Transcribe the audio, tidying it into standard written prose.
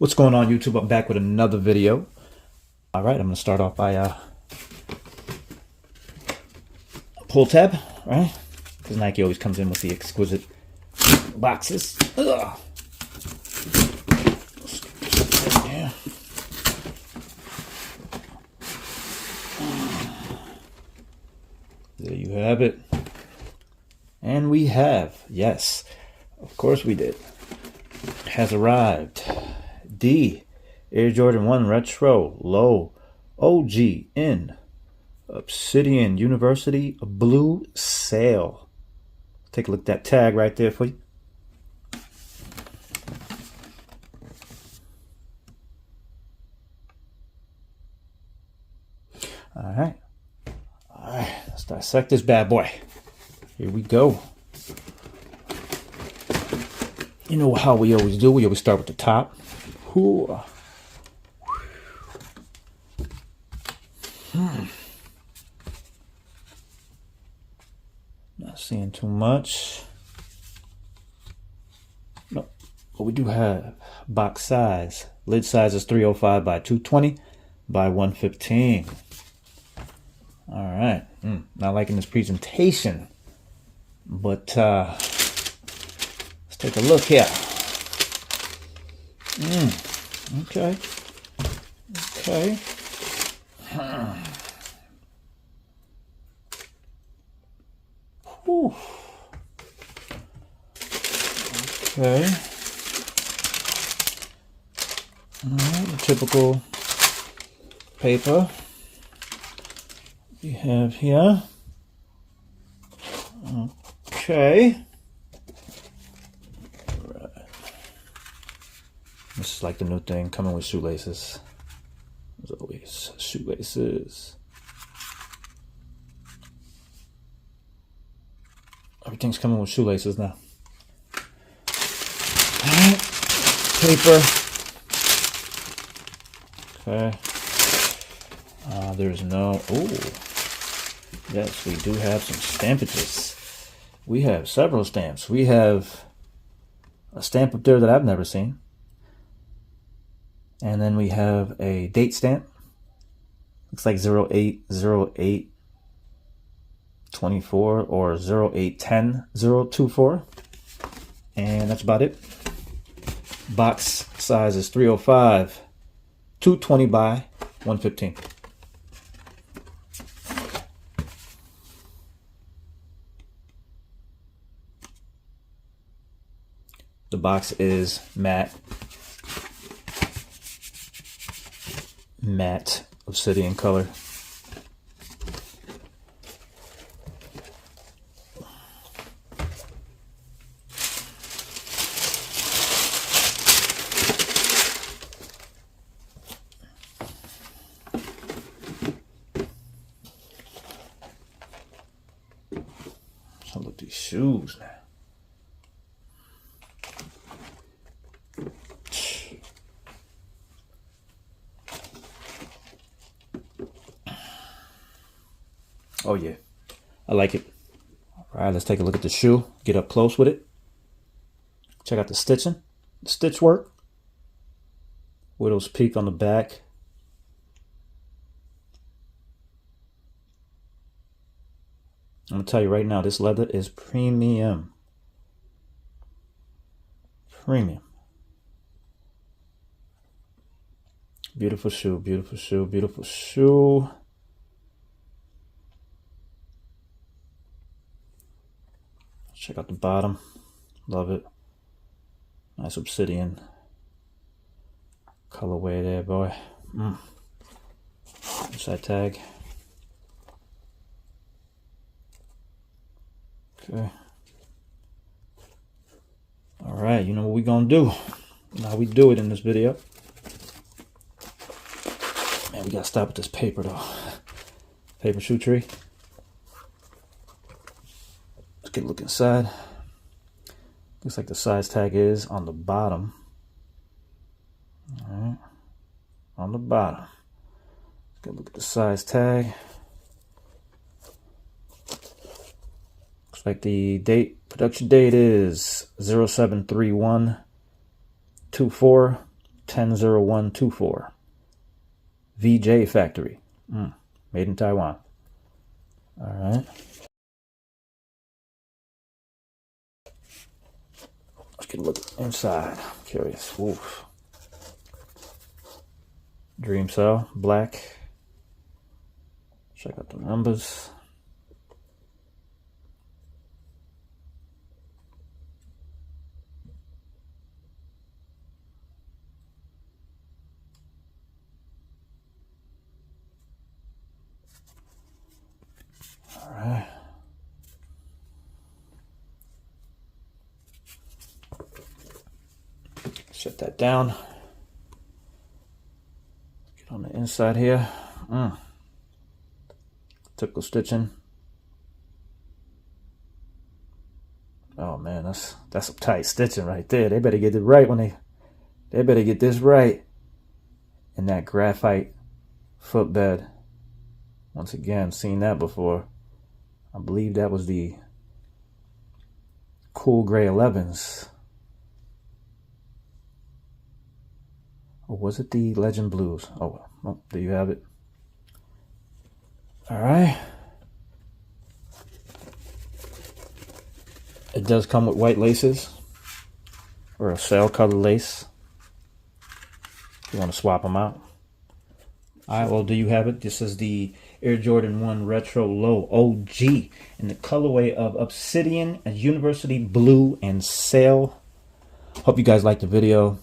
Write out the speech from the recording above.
What's going on, YouTube? I'm back with another video. All right, I'm gonna start off by pull tab, right? Because Nike always comes in with the exquisite boxes. Ugh. Yeah. There you have it. And we have, yes, of course we did, has arrived. D Air Jordan 1 Retro Low OG in Obsidian University Blue Sail. Take a look at that tag right there for you. All right, let's dissect this bad boy. Here we go. You know how we always do. We always start with the top. Ooh. Not seeing too much. No, but we do have box size. Lid size is 305 by 220 by 115. All right. Not liking this presentation, but let's take a look here. Okay. Okay. Whew. Okay. All right, the typical paper we have here. Okay. This is like the new thing, coming with shoelaces. As always, shoelaces. Everything's coming with shoelaces now. Alright, paper. Okay. There's no, yes, we do have some stampages. We have several stamps. We have a stamp up there that I've never seen. And then we have a date stamp. Looks like 08/08/24 or 08/10/024. And that's about it. Box size is 305, 220 by 115. The box is matte obsidian color. So look at these shoes now. Oh yeah, I like it. All right, let's take a look at the shoe. Get up close with it. Check out the stitching, the stitch work. Widow's peak on the back. I'm gonna tell you right now, this leather is premium. Premium. Beautiful shoe, beautiful shoe, beautiful shoe. Check out the bottom. Love it. Nice obsidian colorway there, boy. What's that tag? Okay. All right, you know what we gonna do. Now we do it in this video. Man, we gotta stop with this paper though. Paper shoe tree. Let's get a look inside. Looks like the size tag is on the bottom. All right, on the bottom. Let's get a look at the size tag. Looks like the production date is 07/31/24 100124. VJ Factory. Made in Taiwan. All right. Let's get a look inside. I'm curious. Oof. Dream Cell, black. Check out the numbers. All right. Set that down. Get on the inside here. Typical stitching. Oh man, that's some tight stitching right there. They better get it right when they better get this right. And that graphite footbed. Once again, seen that before. I believe that was the Cool Gray 11s. Or was it the Legend Blues? Oh, well, there you have it. All right. It does come with white laces or a cell color lace. If you want to swap them out. All right, well, do you have it? This is the Air Jordan 1 Retro Low OG in the colorway of Obsidian, a University Blue, and Sail. Hope you guys liked the video.